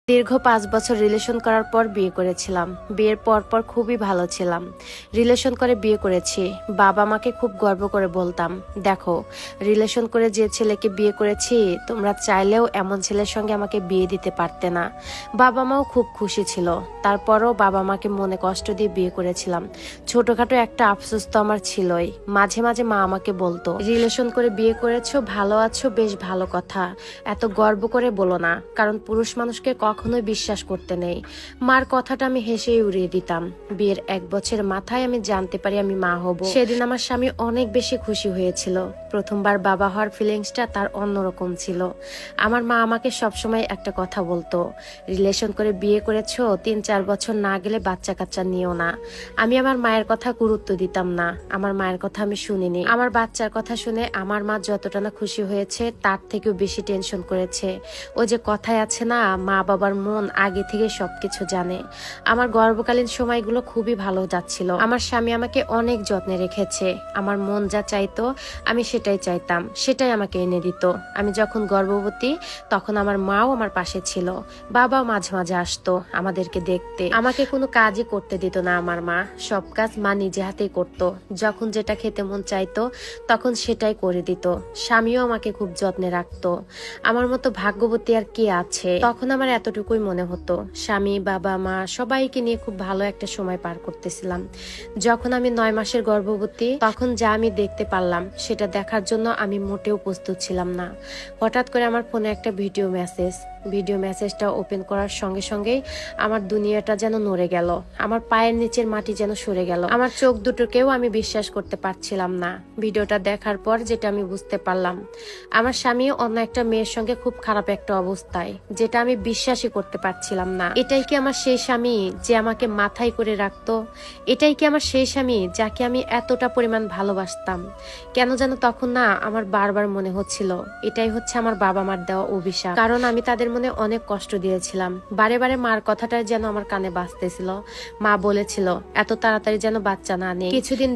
দীর্ঘ 5 বছর রিলেশন করার পর বিয়ে করেছিলাম। বিয়ের পর খুবই ভালো ছিলাম। রিলেশন করে বিয়ে করেছি। বাবা মাকে খুব গর্ব করে বলতাম, দেখো রিলেশন করে যে ছেলেকে বিয়ে করেছি, তোমরা চাইলেও এমন ছেলের সঙ্গে আমাকে বিয়ে দিতে পারতে না। বাবা মাও খুব খুশি ছিল। তারপরও বাবা মাকে মনে কষ্ট দিয়ে বিয়ে করেছিলাম। ছোটখাটো একটা আফসোস তো আমার ছিলই। মাঝে মাঝে মা আমাকে বলতো, রিলেশন করে বিয়ে করেছো, ভালো আছো, বেশ ভালো কথা, এত গর্ব করে বলো না, কারণ পুরুষ মানুষকে কখনোই বিশ্বাস করতে নেই। মার কথাটা আমি হেসেই উড়িয়ে দিতাম। বিয়ের 1 বছর মাথায় আমি জানতে পারি আমি মা হব। সেদিন আমার স্বামী অনেক বেশি খুশি হয়েছিল। প্রথমবার বাবা হওয়ার ফিলিংসটা তার অন্যরকম ছিল। আমার মা আমাকে সবসময় একটা কথা বলতো, রিলেশন করে বিয়ে করেছো, 3-4 বছর না গেলে বাচ্চা কাচ্চা নিও না। আমি আমার মায়ের কথা গুরুত্ব দিতাম না। আমার মায়ের কথা আমি শুনিনি। আমার বাচ্চার কথা শুনে আমার মা যতটা না খুশি হয়েছে, তার থেকেও বেশি টেনশন করেছে। ওই যে কথায় আছে না, মা বাবার মন আগে থেকে সবকিছু জানে। আমার গর্ভকালীন সময়গুলো খুবই ভালো যাচ্ছিল। আমার স্বামী আমাকে অনেক যত্নে রেখেছে। আমার মন যা চাইতো আমি সেটাই চাইতাম, সেটাই আমাকে এনে দিত। আমি যখন গর্ভবতী তখন আমার মাও আমার পাশে ছিল। বাবাও মাঝে মাঝে আসতো আমাদেরকে দেখতে। আমাকে কোনো কাজই করতে দিত না আমার মা। সব কাজ মা নিজে হাতেই করতো। যখন যেটা খেতে মন চাইতো তখন সেটাই করে দিত। স্বামীও আমাকে খুব যত্নে রাখতো। আমার মতো ভাগ্যবতী আর কে আছে। তখন আমার এতটুকুই মনে হতো, স্বামী, বাবা, মা সবাইকে নিয়ে খুব ভালো একটা সময় পার করতেছিলাম। যখন আমি 9 মাসের গর্ভবতী, তখন যা আমি দেখতে পারলাম সেটা দেখার জন্য আমি মোটেও প্রস্তুত ছিলাম না। হঠাৎ করে আমার ফোনে একটা ভিডিও মেসেজটা ওপেন করার সঙ্গে সঙ্গেই আমার দুনিয়াটা যেন নড়ে গেল। আমার পায়ের নিচের মাটি যেন সরে গেল। আমার চোখ দুটোকেও আমি বিশ্বাস করতে পারছিলাম না। ভিডিওটা দেখার পর যেটা আমি বুঝতে পারলাম, আমার স্বামী অন্য একটা মেয়ের সঙ্গে খুব খারাপ একটা অবস্থায়, যেটা আমি বিশ্বাসই করতে পারছিলাম না। এটাই কি আমার সেই স্বামী যে আমাকে মাথায় করে রাখতো? এটাই কি আমার সেই স্বামী যাকে আমি এতটা পরিমাণ ভালোবাসতাম? কেন যেন তখন না আমার বারবার মনে হচ্ছিল এটাই হচ্ছে আমার বাবা মার দেওয়া অভিশাপ। কারণ আমি তাদের মনে অনেক কষ্ট দিয়েছিলাম। বারে বারে মার কথাটাই যেন আমার কানে বাজতেছিল। মা বলেছিল এত তাড়াতাড়ি যেন বাচ্চা না নেই, কিছুদিন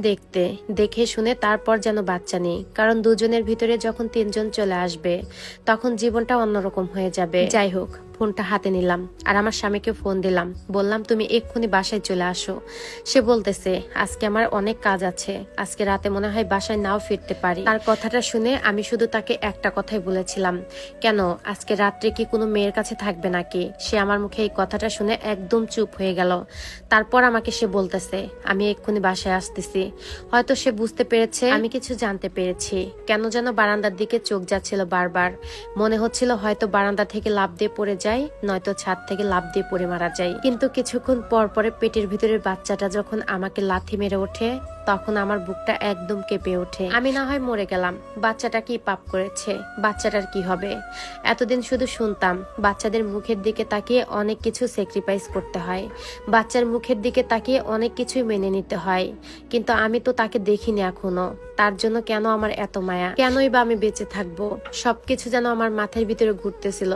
দেখে শুনে তারপর যেন বাচ্চা নেই, কারণ দুজনের ভিতরে যখন 3 জন চলে আসবে তখন জীবনটা অন্যরকম হয়ে যাবে। যাই হোক, ফোনটা হাতে নিলাম আর আমার স্বামীকে ফোন দিলাম। বললাম, তুমি এক্ষুনি বাসায় চলে আসো। সে বলতেছে, আজকে আমার অনেক কাজ আছে, আজকে রাতে মনে হয় বাসায় নাও ফিরতে পারি। তার কথাটা শুনে আমি শুধু তাকে একটা কথাই বলেছিলাম, কেন আজকে রাত্রে কি কোনো মেয়ের কাছে থাকবে নাকি? সে আমার মুখে এই কথাটা শুনে একদম চুপ হয়ে গেল। তারপর আমাকে সে বলতেছে, আমি এক্ষুনি বাসায় আসতেছি। হয়তো সে বুঝতে পেরেছে আমি কিছু জানতে পেরেছি। কেন যেন বারান্দার দিকে চোখ যাচ্ছিল বারবার। মনে হচ্ছিল হয়তো বারান্দা থেকে লাফ দিয়ে পড়ে যায়, নয়তো ছাদ থেকে লাফ দিয়ে পড়ে মারা যায়। কিন্তু কিছুক্ষণ পর পরে পেটের ভিতরের বাচ্চাটা যখন আমাকে লাথি মেরে ওঠে, তখন আমার বুকটা একদম কেঁপে ওঠে। আমি না হয় মরে গেলাম, বাচ্চাটা কি পাপ করেছে? বাচ্চাটার কি হবে? এতদিন শুধু শুনতাম বাচ্চাদের মুখের দিকে তাকিয়ে অনেক কিছু স্যাক্রিফাইস করতে হয়, বাচ্চার মুখের দিকে তাকিয়ে অনেক কিছুই মেনে নিতে হয়। কিন্তু আমি তো তাকে দেখিনি এখনো। তার জন্য কেন আমার এত মায়া? কেনই বা আমি বেঁচে থাকবো? সবকিছু যেন আমার মাথার ভিতরে ঘুরতেছিল।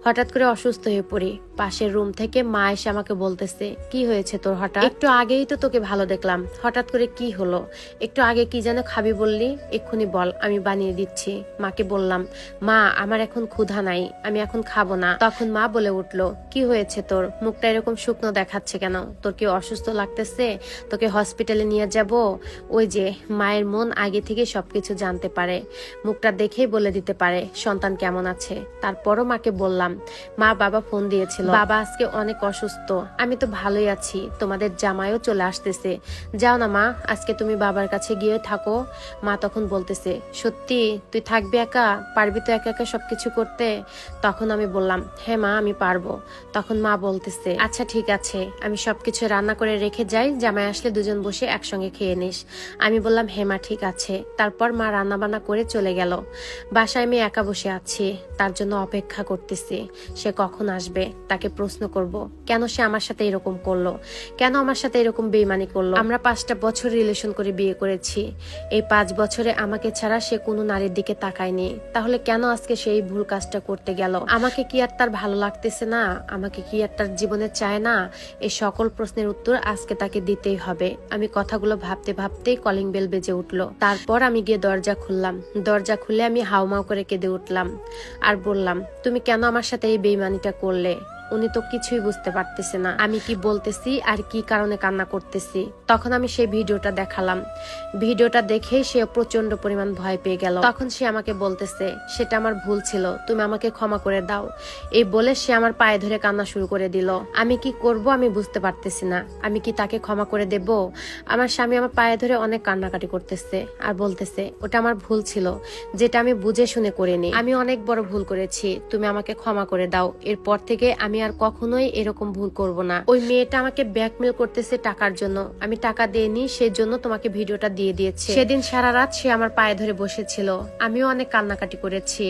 হঠাৎ করে অসুস্থ হয়ে পড়ি। পাশের রুম থেকে মা এসে আমাকে বলতেছে, কি হয়েছে তোর হঠাৎ? একটু আগেই তো তোকে ভালো দেখলাম, হঠাৎ করে কি হলো? একটু আগে কি যেন খাবি বললি, এক্ষুনি বল, আমি বানিয়ে দিচ্ছি। মাকে বললাম, মা আমার এখন ক্ষুধা নাই, আমি এখন খাবো না। তখন মা বলে উঠলো, কি হয়েছে তোর? মুখটা এরকম শুকনো দেখাচ্ছে কেন? তোর কি অসুস্থ লাগতেছে? তোকে হসপিটালে নিয়ে যাব? ওই যে মায়ের মন আগে থেকে সবকিছু জানতে পারে, মুখটা দেখেই বলে দিতে পারে সন্তান কেমন আছে। তারপরও মাকে বললাম, মা বাবা ফোন দিয়েছিল, বাবা আজকে অনেক অসুস্থ। আমি তো ভালোই আছি, তোমাদের জামাইও চলে আসতেছে, যাও না মা, আজকে তুমি বাবার কাছে গিয়ে থাকো। মা তখন বলতেছে, সত্যি তুই থাকবি একা? পারবি তো একা একা সবকিছু করতে? তখন আমি বললাম, হ্যাঁ মা আমি পারবো। তখন মা বলতেছে, আচ্ছা ঠিক আছে, আমি সবকিছু রান্না করে রেখে যাই, জামাই আসলে দুজন বসে একসঙ্গে খেয়ে নিস। আমি বললাম, হ্যাঁ মা ঠিক আছে। তারপর মা রান্না বান্না করে চলে গেল। বাসায় আমি একা বসে আছি, তার জন্য অপেক্ষা করতেছি সে কখন আসবে, তাকে প্রশ্ন করব কেন সে আমার সাথে এরকম করলো, কেন আমার সাথে এরকম বেইমানি করলো। আমরা 5টা বছর রিলেশন করে বিয়ে করেছি। এই 5 বছরে আমাকে ছাড়া সে কোনো নারীর দিকে তাকায়নি। তাহলে কেন আজকে সেই ভুল কাজটা করতে গেল? আমাকে কি আর তার ভালো লাগতেছে না? আমাকে কি আর তার জীবনে চায় না? এই সকল প্রশ্নের উত্তর আজকে তাকে দিতেই হবে। আমি কথাগুলো ভাবতে ভাবতেই কলিং বেল বেজে উঠলো। তারপর আমি গিয়ে দরজা খুললাম। দরজা খুলে আমি হাউমাউ করে কেঁদে উঠলাম আর বললাম, তুমি কেন আমার সাথে এই বেইমানিটা করলে? উনি তো কিছুই বুঝতে পারতেছে না আমি কি বলতেছি আর কি কারণে কান্না করতেছি। তখন আমি সেই ভিডিওটা দেখালাম। ভিডিওটা দেখে সে প্রচন্ড পরিমাণ ভয় পেয়ে গেল। তখন সে আমাকে বলতেছে সেটা আমার ভুল ছিল, তুমি আমাকে ক্ষমা করে দাও। এই বলে সে আমার পায়ে ধরে কান্না শুরু করে দিল। আমি কি করব আমি বুঝতে পারতেছি না, আমি কি তাকে ক্ষমা করে দেব? আমার স্বামী আমার পায়ে ধরে অনেক কান্নাকাটি করতেছে আর বলতেছে ওটা আমার ভুল ছিল, যেটা আমি বুঝে শুনে করিনি। আমি অনেক বড় ভুল করেছি, তুমি আমাকে ক্ষমা করে দাও। এরপর থেকে আমি আর কখনোই এরকম ভুল করব না। ওই মেয়েটা আমাকে ব্ল্যাকমেল করতেছে টাকার জন্য, আমি টাকা দেইনি, সেই জন্য তোমাকে ভিডিওটা দিয়ে দিয়েছে। সেদিন সারা রাত সে আমার পায়ে ধরে বসেছিল, আমিও অনেক কান্নাকাটি করেছি।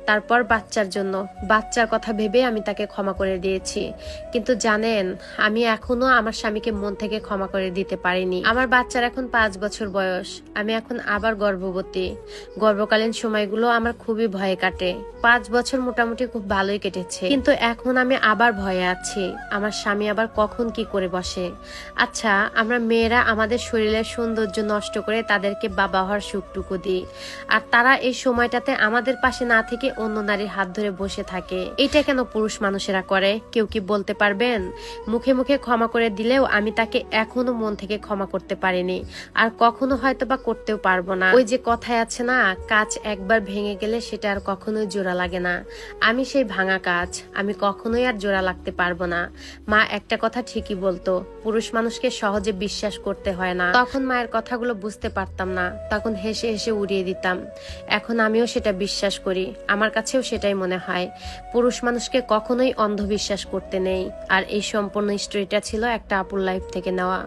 তারপর বাচ্চার জন্য, বাচ্চার কথা ভেবে আমি তাকে ক্ষমা করে দিয়েছি। কিন্তু জানেন, আমি এখনো আমার স্বামীকে মন থেকে ক্ষমা করে দিতে পারিনি। আমার বাচ্চার এখন 5 বছর বয়স, আমি এখন আবার গর্ভবতী। গর্ভকালীন সময়গুলো আমার খুবই ভয়ে কাটে। 5 বছর মোটামুটি খুব ভালোই কেটেছে, কিন্তু এখন আমি আবার ভয়ে আছি আমার স্বামী আবার কখন কি করে বসে। আচ্ছা, আমরা মেয়েরা আমাদের শরীরের সৌন্দর্য নষ্ট করে তাদেরকে বাবা হওয়ার সুখটুকু দিই, আর তারা এই সময়টাতে আমাদের পাশে না থেকে অন্য নারীর হাত ধরে বসে থাকে। এটা কেন পুরুষ মানুষেরা করে কেউ কি বলতে পারবেন? মুখে মুখে ক্ষমা করে দিলেও আমি তাকে এখনো মন থেকে ক্ষমা করতে পারিনি, আর কখনো হয়তো বা করতেও পারবো না। ওই যে কথায় আছে না, কাঁচ একবার ভেঙে গেলে সেটা আর কখনোই জোড়া লাগে না। আমি সেই ভাঙা কাঁচ, আমি কখনোই আর জোড়া লাগতে পারবো না। মা একটা কথা ঠিকই বলতো, পুরুষ মানুষকে সহজে বিশ্বাস করতে হয় না। তখন মায়ের কথাগুলো বুঝতে পারতাম না, তখন হেসে হেসে উড়িয়ে দিতাম। এখন আমিও সেটা বিশ্বাস করি, আমার কাছেও সেটাই মনে হয়। পুরুষ মানুষকে কখনোই অন্ধবিশ্বাস করতে নেই। আর এই সম্পূর্ণ স্টোরিটা ছিল একটা আপুর লাইফ থেকে নেওয়া।